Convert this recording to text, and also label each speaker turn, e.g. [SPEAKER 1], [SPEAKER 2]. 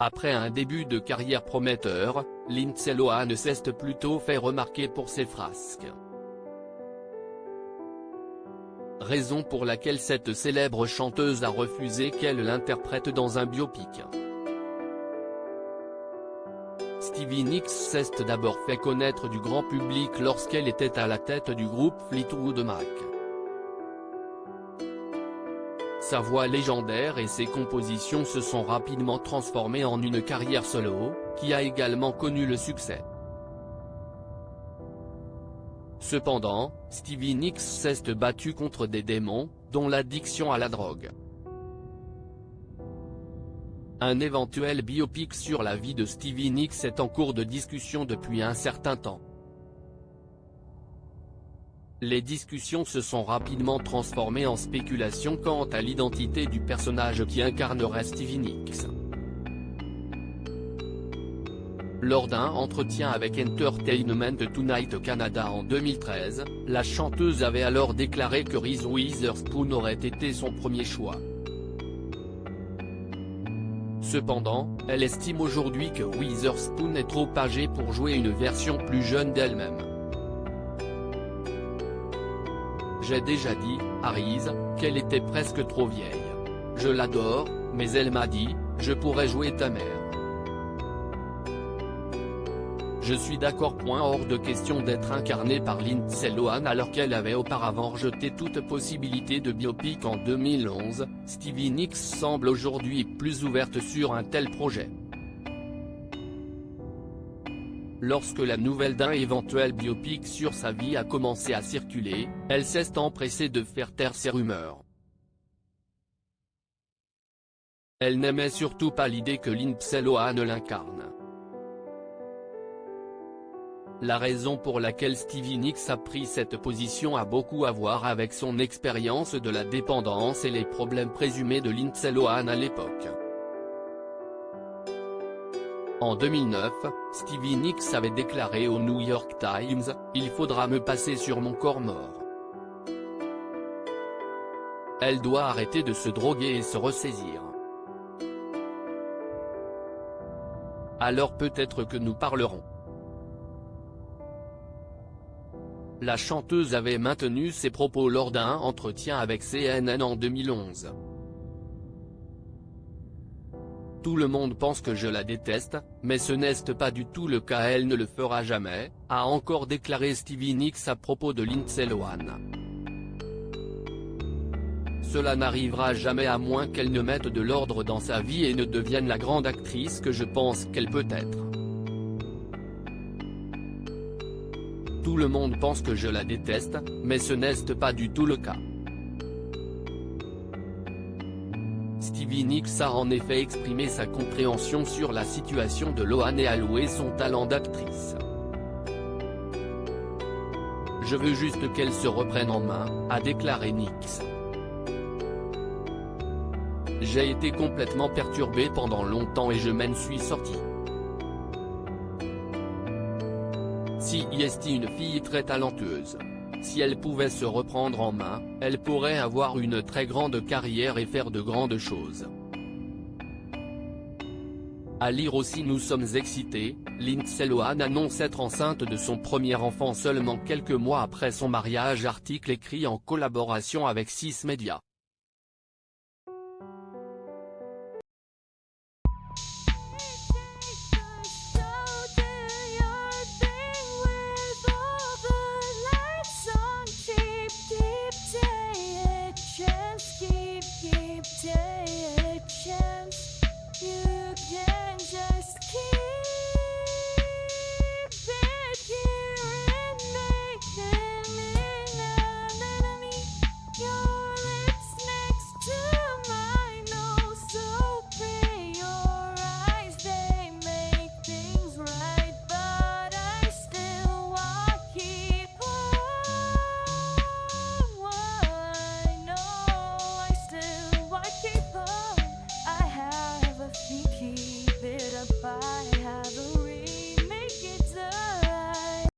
[SPEAKER 1] Après un début de carrière prometteur, Lindsay Lohan s'est plutôt fait remarquer pour ses frasques. Raison pour laquelle cette célèbre chanteuse a refusé qu'elle l'interprète dans un biopic. Stevie Nicks s'est d'abord fait connaître du grand public lorsqu'elle était à la tête du groupe Fleetwood Mac. Sa voix légendaire et ses compositions se sont rapidement transformées en une carrière solo, qui a également connu le succès. Cependant, Stevie Nicks s'est battue contre des démons, dont l'addiction à la drogue. Un éventuel biopic sur la vie de Stevie Nicks est en cours de discussion depuis un certain temps. Les discussions se sont rapidement transformées en spéculations quant à l'identité du personnage qui incarnerait Stevie Nicks. Lors d'un entretien avec Entertainment Tonight Canada en 2013, la chanteuse avait alors déclaré que Reese Witherspoon aurait été son premier choix. Cependant, elle estime aujourd'hui que Witherspoon est trop âgée pour jouer une version plus jeune d'elle-même. J'ai déjà dit, à Reese, qu'elle était presque trop vieille. Je l'adore, mais elle m'a dit, je pourrais jouer ta mère. Je suis d'accord. Hors de question d'être incarnée par Lindsay Lohan alors qu'elle avait auparavant rejeté toute possibilité de biopic en 2011, Stevie Nicks semble aujourd'hui plus ouverte sur un tel projet. Lorsque la nouvelle d'un éventuel biopic sur sa vie a commencé à circuler, elle s'est empressée de faire taire ces rumeurs. Elle n'aimait surtout pas l'idée que Lindsay Lohan l'incarne. La raison pour laquelle Stevie Nicks a pris cette position a beaucoup à voir avec son expérience de la dépendance et les problèmes présumés de Lindsay Lohan à l'époque. En 2009, Stevie Nicks avait déclaré au New York Times « Il faudra me passer sur mon corps mort. Elle doit arrêter de se droguer et se ressaisir. Alors peut-être que nous parlerons ». La chanteuse avait maintenu ses propos lors d'un entretien avec CNN en 2011. Tout le monde pense que je la déteste, mais ce n'est pas du tout le cas. Elle ne le fera jamais, a encore déclaré Stevie Nicks à propos de Lindsay Lohan. Cela n'arrivera jamais à moins qu'elle ne mette de l'ordre dans sa vie et ne devienne la grande actrice que je pense qu'elle peut être. Tout le monde pense que je la déteste, mais ce n'est pas du tout le cas. Stevie Nicks a en effet exprimé sa compréhension sur la situation de Lohan et a loué son talent d'actrice. « Je veux juste qu'elle se reprenne en main », a déclaré Nicks. « J'ai été complètement perturbée pendant longtemps et je m'en suis sortie. Si est une fille très talentueuse. Si elle pouvait se reprendre en main, elle pourrait avoir une très grande carrière et faire de grandes choses. » À lire aussi. Nous sommes excités, Lindsay Lohan annonce être enceinte de son premier enfant seulement quelques mois après son mariage. Article écrit en collaboration avec 6 Médias.